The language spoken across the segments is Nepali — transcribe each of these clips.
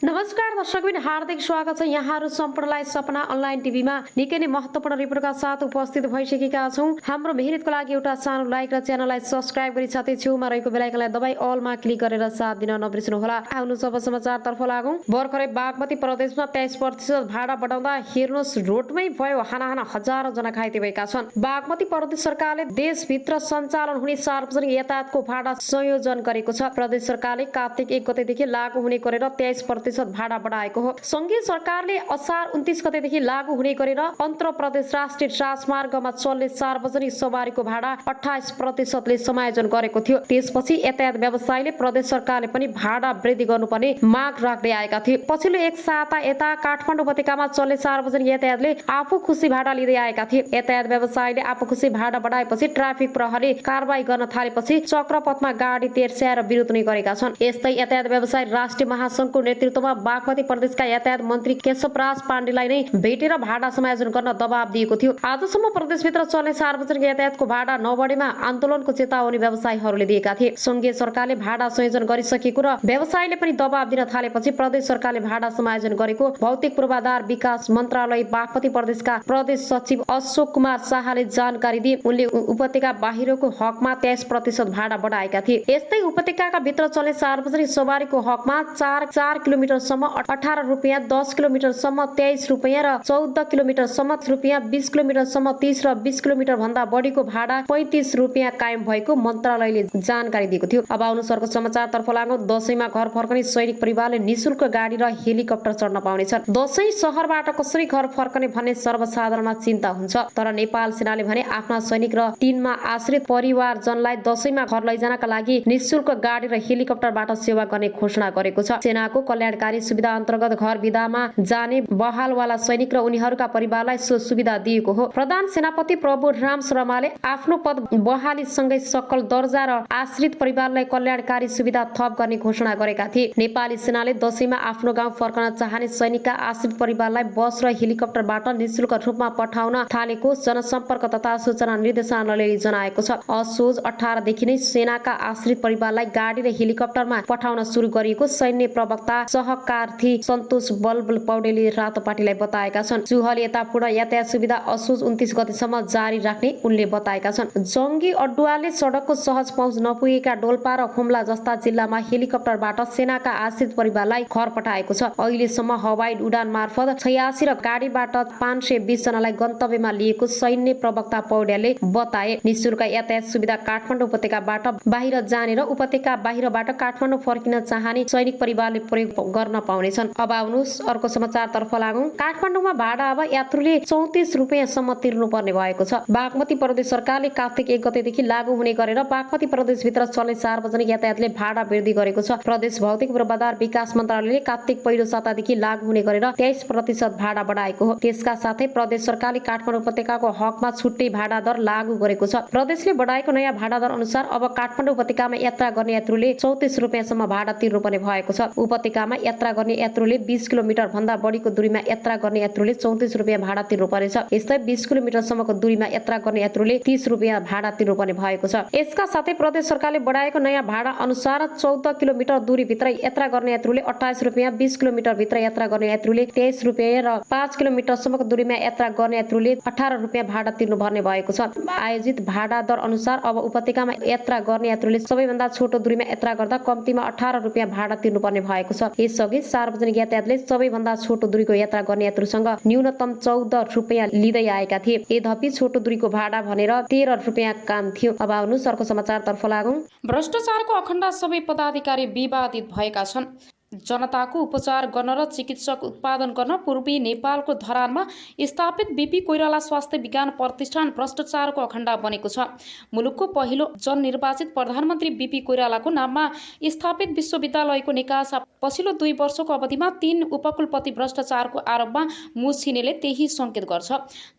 नमस्कार दर्शकबिन, हार्दिक स्वागत छ। यहाँहरू सम्पूर्णलाई सपना अनलाइन टिभीमा निकै नै महत्त्वपूर्ण रिपोर्टका साथ उपस्थित भइसकेका छौँ। हाम्रो मेहनतको लागि एउटा सानो लाइक र च्यानललाई सब्स्क्राइब गरी साथै छेउमा रहेको बेल आइकनलाई दबाई अलमा क्लिक गरेर साथ दिन नबिर्सनुहोला। आउनु सब समाचारतर्फ लागौँ। भर्खरै बागमती प्रदेशमा 23% भाडा बढाउँदा हेर्नुहोस्, रोडमै भयो हानाहाना, हजारौं जना घाइते भएका छन्। बागमती प्रदेश सरकारले देशभित्र सञ्चालन हुने सार्वजनिक यातायातको भाडा संयोजन गरेको छ। प्रदेश सरकारले कार्तिक 1 गतेदेखि लागू हुने गरेर 23% भाडा बढाएको हो। संघीय सरकारले असार 29 गतेदेखि लागू हुने गरेर अन्तर प्रदेश राष्ट्रिय राजमार्गमा चल्ने सार्वजनिक सवारीको भाडा 28% ले समायोजन गरेको थियो। त्यसपछि यातायात व्यवसायीले प्रदेश सरकारले पनि भाडा वृद्धि गर्नुपर्ने माग राख्दै आएका थिए। पछिल्लो एक साता यता काठमाडौँ उपत्यकामा चल्ने सार्वजनिक यातायातले आफू खुसी भाडा लिँदै आएका थिए। यातायात व्यवसायीले आफू खुसी भाडा बढाएपछि ट्राफिक प्रहरीले कारबाही गर्न थालेपछि चक्रपथमा गाडी तेर्स्याएर विरोध नै गरेका छन्। यस्तै यातायात व्यवसायी राष्ट्रिय महासंघको नेतृत्वमा बागमती प्रदेशका यातायात मन्त्री केशवराज पाण्डेलाई नै भेटेर भाडा समायोजन गर्न दबाब दिएको थियो। आजसम्म प्रदेशभित्र चल्ने सार्वजनिक यातायातको भाडा नबढेमा आन्दोलनको चेतावनी व्यवसायीहरूले दिएका थिए। संघीय सरकारले भाडा संयोजन गरिसकेको र व्यवसायीले पनि दबाब दिन थालेपछि प्रदेश सरकारले भाडा समायोजन गरेको भौतिक पूर्वाधार विकास मन्त्रालय बागमती प्रदेशका प्रदेश सचिव अशोक कुमार शाहले जानकारी दिए। उनले उपत्यका बाहिरको हकमा 23% भाडा बढाएका थिए। यस्तै उपत्यकाका भित्र चल्ने सार्वजनिक सवारीको हकमा 4 किलोमिटर सम्म 18 रुपियाँ, 10 किलोमिटर सम्म 23 रुपियाँ र 14 किलोमिटर सम्म रुपियाँ, 20 किलोमिटर सम्म 30 र 20 किलोमिटर भन्दा बढीको भाडा 35 रुपियाँ कायम भएको मन्त्रालयले जानकारी दिएको थियो। अब आउनु सरको समाचारतर्फ लागौँ। दशैंमा घर फर्कने सैनिक परिवारले निशुल्क गाडी र हेलिकप्टर चढ्न पाउनेछन्। दशैं शहरबाट कसरी घर फर्कने भन्ने सर्वसाधारणमा चिन्ता हुन्छ, तर नेपाल सेनाले भने आफ्ना सैनिक र तिनमा आश्रित परिवारजनलाई दशैंमा घर लैजानका लागि निशुल्क गाडी र हेलिकप्टरबाट सेवा गर्ने घोषणा गरेको छ। सेनाको कल्याणकारी सुविधा अन्तर्गत घर विदामा जाने बहालवाला सैनिक र उनीहरूका परिवारलाई सो सुविधा दिएको हो। प्रधान सेनापति प्रभु राम शर्माले आफ्नो पद बहाली सँगै सकल दर्जा र आश्रित परिवारलाई कल्याणकारी सुविधा थप गर्ने घोषणा गरेका थिए। नेपाली सेनाले दशैंमा आफ्नो गाउँ फर्कन चाहने सैनिकका आश्रित परिवारलाई बस र हेलिकप्टरबाट निशुल्क रूपमा पठाउन थालेको जनसम्पर्क तथा सूचना निर्देशनालयले जनाएको छ। असोज 18 देखि नै सेनाका आश्रित परिवारलाई गाडी र हेलिकप्टरमा पठाउन सुरु गरिएको सैन्य प्रवक्ता सहकार्थी सन्तोष बलबल पौडेलले रातोपाटीलाई बताएका छन्। चुहले यता पूर्ण यातायात सुविधा असोज 29 गतेसम्म जारी राख्ने उनले बताएका छन्। जंगी अड्डुवाले सडकको सहज पहुँच नपुगेका डोल्पा र हुम्ला जस्ता जिल्लामा हेलिकप्टरबाट सेनाका आश्रित परिवारलाई घर पठाएको छ। अहिलेसम्म हवाई उडान मार्फत 86 र गाडीबाट 520 जनालाई गन्तव्यमा लिएको सैन्य प्रवक्ता पौडेलले बताए। निशुल्क यातायात सुविधा काठमाडौँ उपत्यकाबाट बाहिर जाने र उपत्यका बाहिरबाट काठमाडौँ फर्किन चाहने सैनिक परिवारले प्रयोग गर्न पाउनेछन्। अब आउनुहोस् अर्को समाचारतर्फ लागौँ। काठमाडौँमा भाडा अब यात्रुले 34 रुपियाँसम्म तिर्नुपर्ने भएको छ। बागमती प्रदेश सरकारले कार्तिक 1 गतेदेखि लागू हुने गरेर बागमती प्रदेशभित्र चल्ने सार्वजनिक यातायातले भाडा वृद्धि गरेको छ। प्रदेश भौतिक पूर्वाधार विकास मन्त्रालयले कार्तिक पहिलो सातादेखि लागू हुने गरेर 23% भाडा बढाएको हो। त्यसका साथै प्रदेश सरकारले काठमाडौँ उपत्यकाको हकमा छुट्टै भाडा दर लागू गरेको छ। प्रदेशले बढाएको नयाँ भाडा दर अनुसार अब काठमाडौँ उपत्यकामा यात्रा गर्ने यात्रुले 34 रुपियाँसम्म भाडा तिर्नुपर्ने भएको छ। उपत्यकामा यात्रा गर्ने यात्रुले 20 किलोमिटर भन्दा बढीको दूरीमा यात्रा गर्ने यात्रुले 34 रुपियाँ भाडा तिर्नुपर्नेछ। यस्तै 20 किलोमिटरसम्मको दूरीमा यात्रा गर्ने यात्रुले 30 रुपियाँ भाडा तिर्नुपर्ने भएको छ। यसका साथै प्रदेश सरकारले बढाएको नयाँ भाडा अनुसार 14 किलोमिटर दूरीभित्र यात्रा गर्ने यात्रुले 28 रुपियाँ, 20 किलोमिटर भित्र यात्रा गर्ने यात्रुले 23 रुपियाँ र 5 किलोमिटरसम्मको दूरीमा यात्रा गर्ने यात्रुले 18 रुपियाँ भाडा तिर्नुपर्ने भएको छ। आयोजित भाडा दर अनुसार अब उपत्यकामा यात्रा गर्ने यात्रुले सबैभन्दा छोटो दूरीमा यात्रा गर्दा कम्तीमा 18 रुपियाँ भाडा तिर्नुपर्ने भएको छ। यसअघि सार्वजनिक यातायातले सबैभन्दा छोटो दूरीको यात्रा गर्ने यात्रुसँग न्यूनतम 14 रुपियाँ लिँदै आएका थिए। यद्यपि छोटो दूरीको भाडा भनेर 13 रुपियाँ काम थियो। अब आउनु सरको समाचारतर्फ लागौँ। भ्रष्टाचारको अखण्ड सबै पदाधिकारी विवादित भएका छन्। जनताको उपचार गर्न र चिकित्सक उत्पादन गर्न पूर्वी नेपालको धरानमा स्थापित बीपी कोइराला स्वास्थ्य विज्ञान प्रतिष्ठान भ्रष्टाचारको अखण्ड बनेको छ। मुलुकको पहिलो जननिर्वाचित प्रधानमन्त्री बीपी कोइरालाको नाममा स्थापित विश्वविद्यालयको निकासा पछिल्लो 2 वर्षको अवधिमा 3 उपकुलपति भ्रष्टाचारको आरोपमा मुछिनेले त्यही संकेत गर्छ।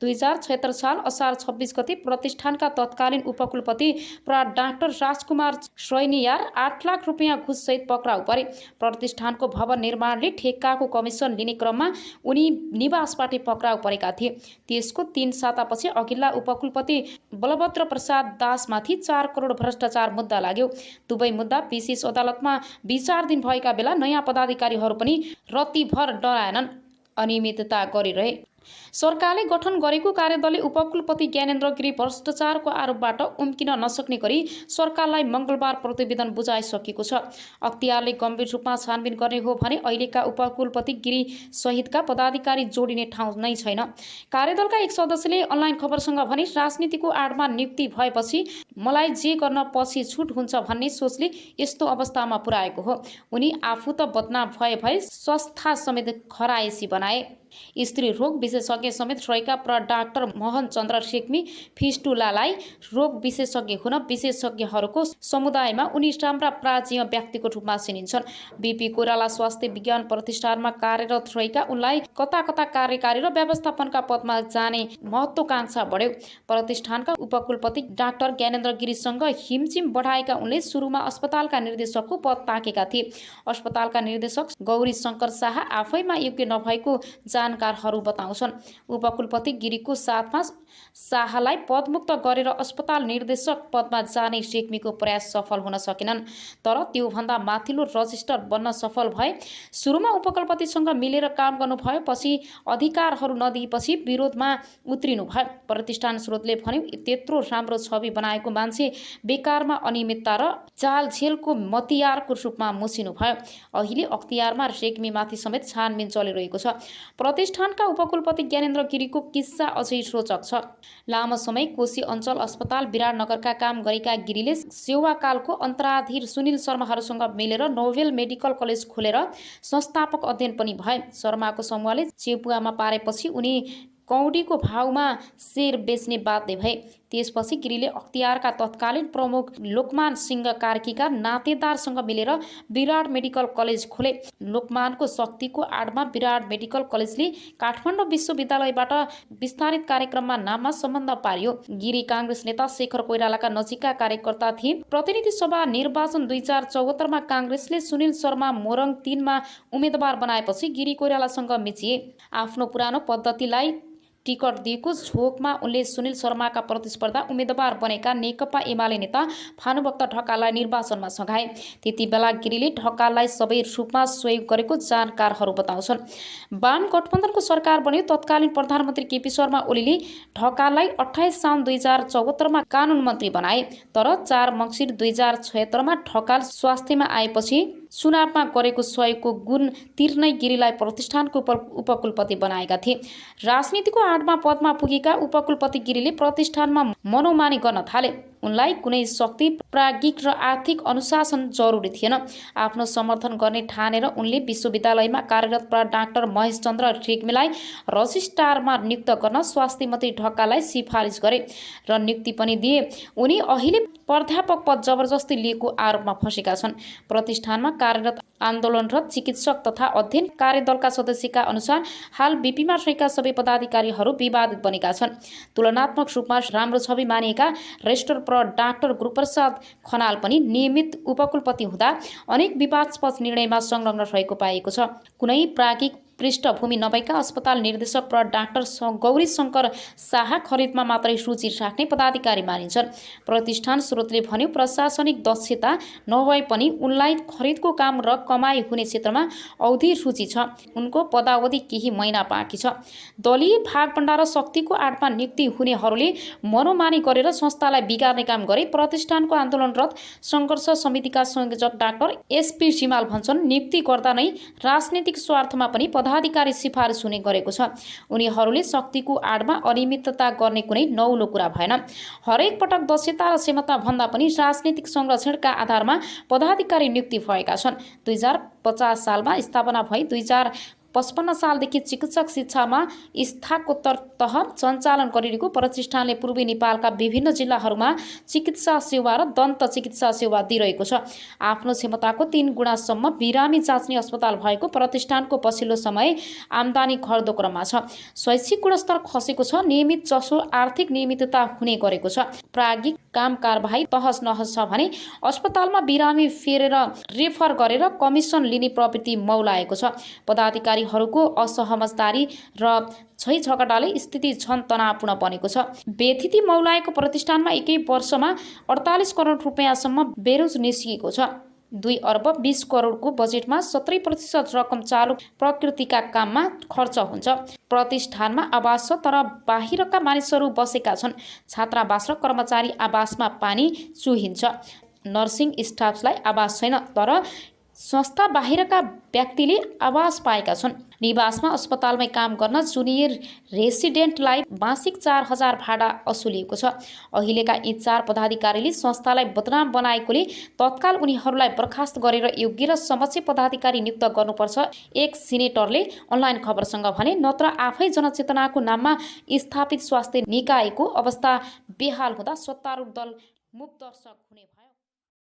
2076 साल असार 26 गते प्रतिष्ठानका तत्कालीन उपकुलपति प्रा डाक्टर राजकुमार श्रैनियार 8 लाख रुपियाँ घुससहित पक्राउ परे। प्रतिष्ठान प्रतिष्ठानको भवन निर्माणले ठेक्काको कमिसन लिने क्रममा उनी निवासबाट पक्राउ परेका थिए। त्यसको 3 सातापछि अघिल्ला उपकुलपति बलभद्र प्रसाद दासमाथि 4 करोड भ्रष्टाचार मुद्दा लाग्यो। दुवै मुद्दा विशेष अदालतमा विचाराधीन भएका बेला नयाँ पदाधिकारीहरू पनि रत्तिभर डराएनन्, अनियमितता गरिरहे। सरकारले गठन गरेको कार्यदलले उपकुलपति ज्ञानेन्द्र गिरी भ्रष्टाचारको आरोपबाट उम्किन नसक्ने गरी सरकारलाई मङ्गलबार प्रतिवेदन बुझाइसकेको छ। अख्तियारले गम्भीर रूपमा छानबिन गर्ने हो भने अहिलेका उपकुलपति गिरी सहितका पदाधिकारी जोडिने ठाउँ नै छैन। कार्यदलका एक सदस्यले अनलाइन खबरसँग भने राजनीतिको आडमा नियुक्ति भएपछि मलाई जे गर्न पछि छुट हुन्छ भन्ने सोचले यस्तो अवस्थामा पुर्याएको हो। उनी आफू त बदनाम भए संस्था समेत खराएसी बनाए। स्त्री रोग विशेषज्ञ समेत रहेका डाक्टर मोहन चन्द्र रेग्मी फिस्टुलालाई रोग विशेषज्ञ हुन विशेषज्ञहरूको समुदायमा उनी राम्रा प्राचीन व्यक्तिको रूपमा चिनिन्छन्। बीपी कोइराला स्वास्थ्य विज्ञान प्रतिष्ठानमा कार्यरत रहेका उनलाई कता कता कार्यकारी र व्यवस्थापनका पदमा जाने महत्त्वाकांक्षा बढ्यो। प्रतिष्ठानका उपकुलपति डाक्टर ज्ञानेन्द्र गिरीसँग हिमचिम बढाएका उनले सुरुमा अस्पतालका निर्देशकको पद ताकेका थिए। अस्पतालका निर्देशक गौरी शङ्कर शाह आफैमा योग्य नभएको जानकारहरू बताउँछन्। उपकुलपति गिरीको साथमा शाहलाई पदमुक्त गरेर अस्पताल निर्देशक पदमा जाने रेग्मीको प्रयास सफल हुन सकेनन्, तर त्योभन्दा माथिल्लो रजिस्टर बन्न सफल भए। सुरुमा उपकुलपतिसँग मिलेर काम गर्नुभयो, पछि अधिकारहरू नदिएपछि विरोधमा उत्रिनु भयो। प्रतिष्ठान स्रोतले भन्यो त्यत्रो राम्रो छवि बनाएको मान्छे बेकारमा अनियमितता र जालझेलको मतियारको रूपमा मुसिनु भयो। अहिले अख्तियारमा रेग्मीमाथि समेत छानबिन चलिरहेको छ। प्रतिष्ठानका उपकुलपति ज्ञानेन्द्र गिरीको किस्सा अझै रोचक छ। लामो समय कोशी अञ्चल अस्पताल विराटनगरका काम गरेका गिरीले सेवाकालको अन्तराधीर सुनिल शर्माहरूसँग मिलेर नोभेल मेडिकल कलेज खोलेर संस्थापक अध्ययन पनि भए। शर्माको समूहले चेपुवामा पारेपछि उनी कौडीको भावमा शेर बेच्ने बाध्य भए। त्यसपछि गिरीले अख्तियारका तत्कालीन प्रमुख लोकमान सिंह कार्कीका नातेदारसँग मिलेर विराट मेडिकल कलेज खोले। लोकमानको शक्तिको आडमा विराट मेडिकल कलेजले काठमाडौँ विश्वविद्यालयबाट विस्तारित कार्यक्रममा नाममा सम्बन्ध पारियो। गिरी काङ्ग्रेस नेता शेखर कोइरालाका नजिकका कार्यकर्ता थिए। प्रतिनिधि सभा निर्वाचन 2074मा काङ्ग्रेसले सुनिल शर्मा मोरङ 3मा उम्मेदवार बनाएपछि गिरी कोइरालासँग मिचिए। आफ्नो पुरानो पद्धतिलाई टिकट दिएको झोकमा उनले सुनिल शर्माका प्रतिस्पर्धा उम्मेदवार बनेका नेकपा एमाले नेता भानुभक्त ढकाललाई निर्वाचनमा सघाए। त्यति बेला गिरीले ढकाललाई सबै रूपमा सहयोग गरेको जानकारहरू बताउँछन्। वाम गठबन्धनको सरकार बन्यो। तत्कालीन प्रधानमन्त्री केपी शर्मा ओलीले ढकाललाई 28 साउन 2074मा कानुन मन्त्री बनाए, तर 4 मङ्सिर 2076मा ढकाल स्वास्थ्यमा आएपछि चुनावमा गरेको सहयोगको गुण तिर्नै गिरीलाई प्रतिष्ठानको उपकुलपति बनाएका थिए। राजनीतिको आडमा पदमा पुगेका उपकुलपति गिरीले प्रतिष्ठानमा मनोमानी गर्न थाले। उनलाई कुनै शक्ति, प्राज्ञिक र आर्थिक अनुशासन जरुरी थिएन। आफ्नो समर्थन गर्ने ठानेर उनले विश्वविद्यालयमा कार्यरत डाक्टर महेश चन्द्र रेग्मीलाई रजिस्ट्रारमा नियुक्त गर्न स्वास्थ्य मन्त्री ढकाललाई सिफारिस गरे र नियुक्ति पनि दिए। उनी अहिले प्राध्यापक पद जबरजस्ती लिएको आरोपमा फँसेका छन्। प्रतिष्ठानमा कार्यरत आन्दोलनरत चिकित्सक तथा अध्ययन कार्यदलका सदस्यका अनुसार हाल बीपीमा रहेका सबै पदाधिकारीहरू विवादित बनेका छन्। तुलनात्मक रूपमा राम्रो छवि मानिएका रेजिस्ट्रार डाक्टर गुरुप्रसाद खनाल पनि नियमित उपकुलपति हुँदा अनेक विवादास्पद निर्णयमा संलग्न रहेको पाइएको छ। कुनै प्राज्ञिक पृष्ठभूमि नभएका अस्पताल निर्देशक डाक्टर गौरी शङ्कर शाह खरिदमा मात्रै रुचि राख्ने पदाधिकारी मानिन्छन्। प्रतिष्ठान स्रोतले भन्यो प्रशासनिक दक्षता नभए पनि उनलाई खरिदको काम र कमाई हुने क्षेत्रमा औधी रुचि छ। उनको पदावधि केही महिना बाँकी छ। दलीय भागभण्डा र शक्तिको आडमा नियुक्ति हुनेहरूले मनोमानी गरेर संस्थालाई बिगार्ने काम गरे। प्रतिष्ठानको आन्दोलनरत सङ्घर्ष समितिका संयोजक डाक्टर एसपी सिमाल भन्छन् नियुक्ति गर्दा नै राजनीतिक स्वार्थमा पनि पदाधिकारी सिफारिस हुने गरेको छ। उनीहरूले शक्तिको आडमा अनियमितता गर्ने कुनै नौलो कुरा भएन। हरेक पटक दक्षता र क्षमता भन्दा पनि राजनीतिक संरक्षणका आधारमा पदाधिकारी नियुक्ति भएका छन्। 2050 सालमा स्थापना भई 2055 सालदेखि चिकित्सक शिक्षामा स्नातकोत्तर तह सञ्चालन गरिरहेको प्रतिष्ठानले पूर्वी नेपालका विभिन्न जिल्लाहरूमा चिकित्सा सेवा र दन्त चिकित्सा सेवा दिइरहेको छ। आफ्नो क्षमताको 3 गुणासम्म बिरामी जाँच्ने अस्पताल भएको प्रतिष्ठानको पछिल्लो समय आम्दानी घट्दो क्रममा छ। शैक्षिक गुणस्तर खसेको छ। नियमित जसो आर्थिक नियमितता हुने गरेको छ। प्राज्ञिक काम कारबाही तहस नहस छ भने अस्पतालमा बिरामी फेरेर रेफर गरेर कमिसन लिने प्रवृत्ति मौलाएको छ। पदाधिकारीहरूको असहमतदारी र झैझगडाले स्थिति झन तनावपूर्ण बनेको छ। बेथिति मौलाएको प्रतिष्ठानमा एकै वर्षमा 48 करोड रुपियाँसम्म बेरोज निस्किएको छ। 2 अर्ब 20 करोडको बजेटमा 70% रकम चालु प्रकृतिका काममा खर्च हुन्छ। प्रतिष्ठानमा आवास छ तर बाहिरका मानिसहरू बसेका छन्। छात्रावास र कर्मचारी आवासमा पानी चुहिन्छ। नर्सिङ स्टाफलाई आवास छैन तर संस्था बाहिरका व्यक्तिले आवास पाएका छन्। निवासमा अस्पतालमै काम गर्न जुनियर रेसिडेन्टलाई मासिक 4000 भाडा असुलिएको छ। अहिलेका यी 4 पदाधिकारीले संस्थालाई बदनाम बनाएकोले तत्काल उनीहरूलाई बर्खास्त गरेर योग्य र समक्ष पदाधिकारी नियुक्त गर्नुपर्छ, एक सिनेटरले अनलाइन खबरसँग भने। नत्र आफै जनचेतनाको नाममा स्थापित स्वास्थ्य निकायको अवस्था बेहाल हुँदा सत्तारूढ दल मूक दर्शक हुने भयो।